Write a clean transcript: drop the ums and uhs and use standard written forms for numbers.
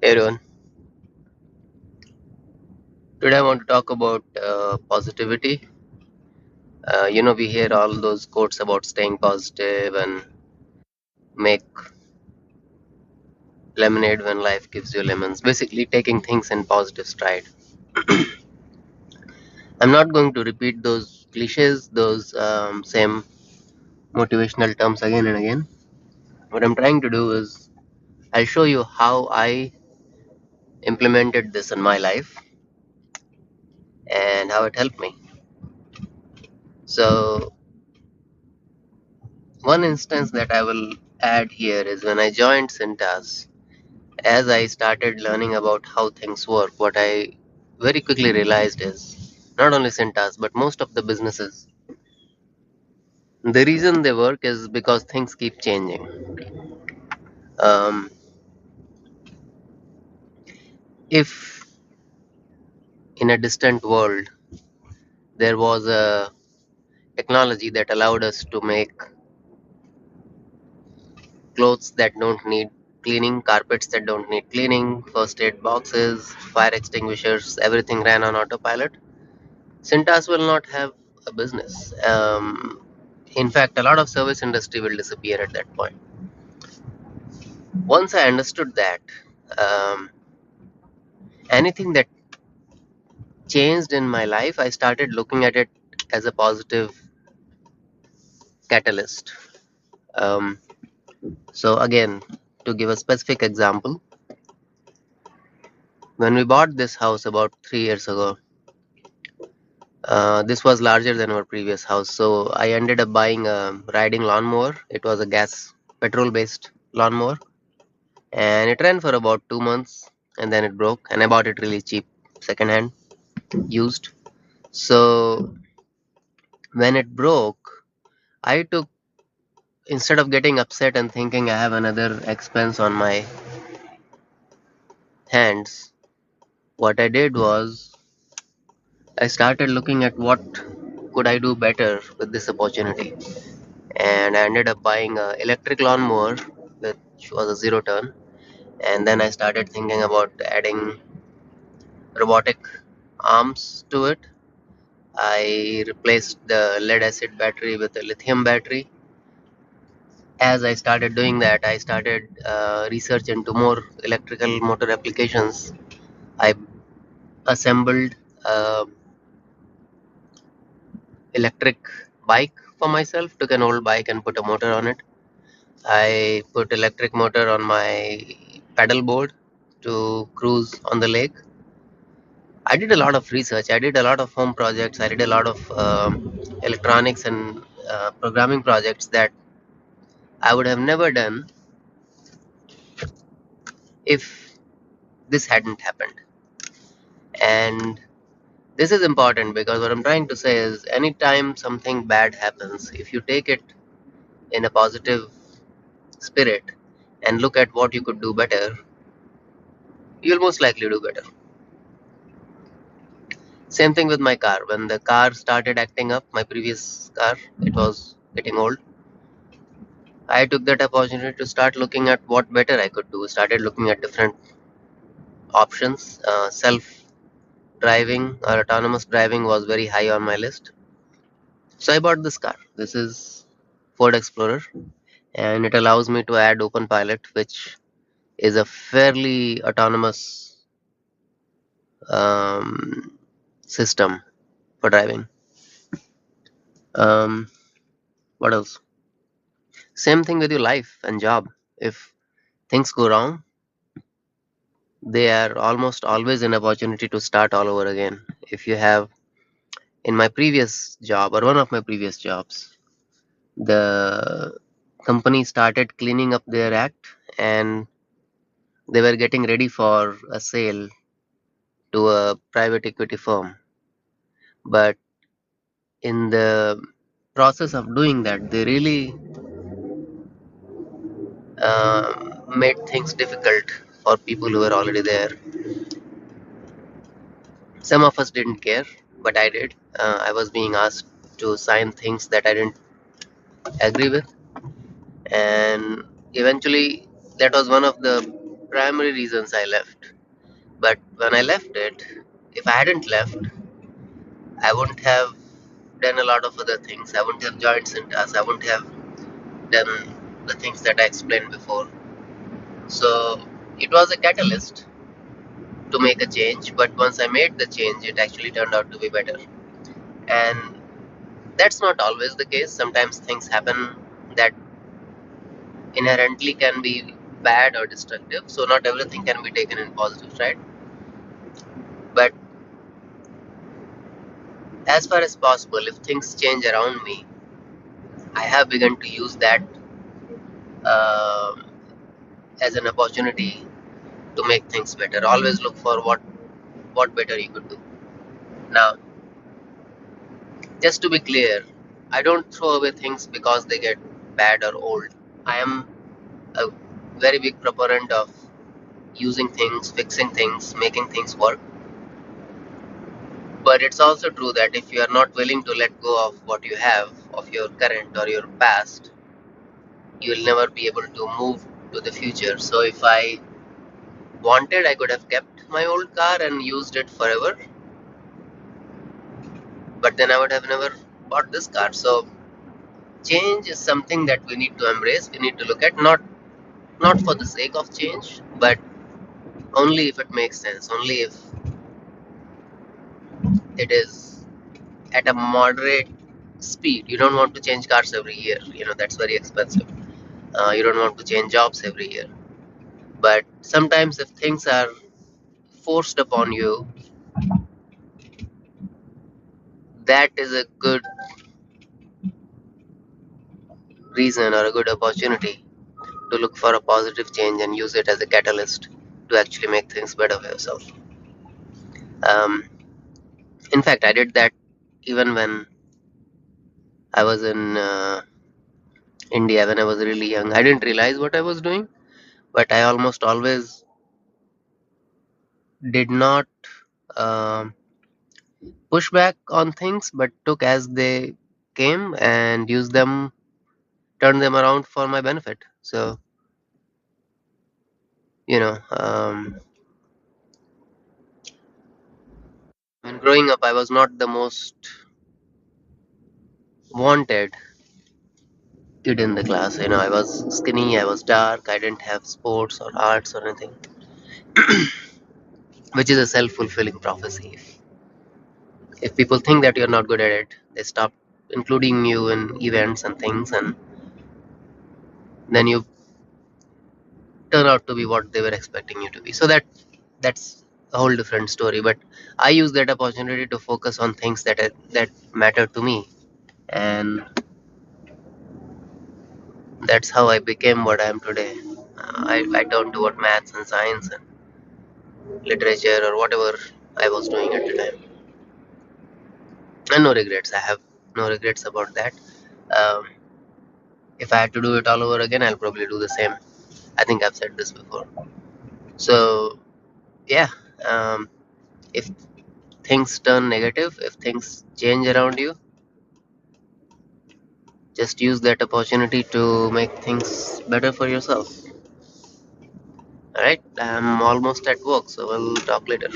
Hey everyone, today I want to talk about positivity. We hear all those quotes about staying positive and make lemonade when life gives you lemons. Basically, taking things in positive stride. I'm not going to repeat those cliches, those same motivational terms again and again. What I'm trying to do is I'll show you how I implemented this in my life and how it helped me. So, one instance that I will add here is when I joined Cintas. As I started learning about how things work, what I very quickly realized is not only Cintas but most of the businesses, the reason they work is because things keep changing. Um, if in a distant world there was a technology that allowed us to make clothes that don't need cleaning, carpets that don't need cleaning, first aid boxes, fire extinguishers, everything ran on autopilot, Cintas will not have a business. In fact, a lot of service industry will disappear at that point. Once I understood that, um, anything that changed in my life, I started looking at it as a positive catalyst. Um, so again, to give a specific example, when we bought this house about 3 years ago, this was larger than our previous house. So I ended up buying a riding lawnmower. It was a gas petrol-based lawnmower and it ran for about 2 months and then it broke and I bought it really cheap secondhand used. So when it broke, I took, instead of getting upset and thinking I have another expense on my hands, what I did was I started looking at what could I do better with this opportunity, and I ended up buying a electric lawnmower which was a zero turn, and then I started thinking about adding robotic arms to it. I replaced the lead acid battery with a lithium battery. As I started doing that, I started research into more electrical motor applications. I assembled a electric bike for myself, took an old bike and put a motor on it. I put electric motor on my paddle board to cruise on the lake. I did a lot of research. I did a lot of home projects. I did a lot of electronics and programming projects that I would have never done if this hadn't happened. And this is important because what I'm trying to say is anytime something bad happens, if you take it in a positive spirit and look at what you could do better, you'll most likely do better. Same thing with my car. When the car started acting up, my previous car, it was getting old. I took that opportunity to start looking at what better I could do. Started looking at different options. Self driving or autonomous driving was very high on my list. So I bought this car. This is Ford Explorer, and it allows me to add Open Pilot, which is a fairly autonomous um, system for driving. Um, what else? Same thing with your life and job. If things go wrong, they are almost always an opportunity to start all over again. If you have, in my previous job or one of my previous jobs, the company started cleaning up their act and they were getting ready for a sale to a private equity firm. But in the process of doing that, they really made things difficult for people who were already there. Some of us didn't care, but I did. I was being asked to sign things that I didn't agree with, and eventually, that was one of the primary reasons I left. But when I left it, if I hadn't left, I wouldn't have done a lot of other things. I wouldn't have joined Cintas. I wouldn't have done the things that I explained before. So it was a catalyst to make a change, but once I made the change, it actually turned out to be better. And that's not always the case. Sometimes things happen that inherently can be bad or destructive. So not everything can be taken in positive, right? But as far as possible, if things change around me, I have begun to use that um as an opportunity to make things better. Always look for what better you could do. Now, just to be clear, I don't throw away things because they get bad or old. I am a very big proponent of using things, fixing things, making things work. But it's also true that if you are not willing to let go of what you have, of your current or your past, you will never be able to move to the future. So if I wanted, I could have kept my old car and used it forever, but then I would have never bought this car. So change is something that we need to embrace. We need to look at, not for the sake of change, but only if it makes sense, only if it is at a moderate speed. You don't want to change cars every year, that's very expensive. You don't want to change jobs every year. But sometimes if things are forced upon you, that is a good reason or a good opportunity to look for a positive change and use it as a catalyst to actually make things better for yourself. Um, in fact, I did that even when I was in India, when I was really young. I didn't realize what I was doing, but I almost always did not um push back on things, but took as they came and used them, turned them around for my benefit. So, when growing up, I was not the most wanted kid in the class. I was skinny, I was dark, I didn't have sports or arts or anything, which is a self-fulfilling prophecy. If people think that you're not good at it, they stop including you in events and things, and then you turn out to be what they were expecting you to be. So that's a whole different story. But I use that opportunity to focus on things that matter to me, and that's how I became what I am today. I turned toward maths and science and literature or whatever I was doing at the time. And no regrets. I have no regrets about that. Um, if I had to do it all over again, I'll probably do the same. I think I've said this before. So, yeah, if things turn negative, if things change around you, just use that opportunity to make things better for yourself. All right, I'm almost at work, so we'll talk later.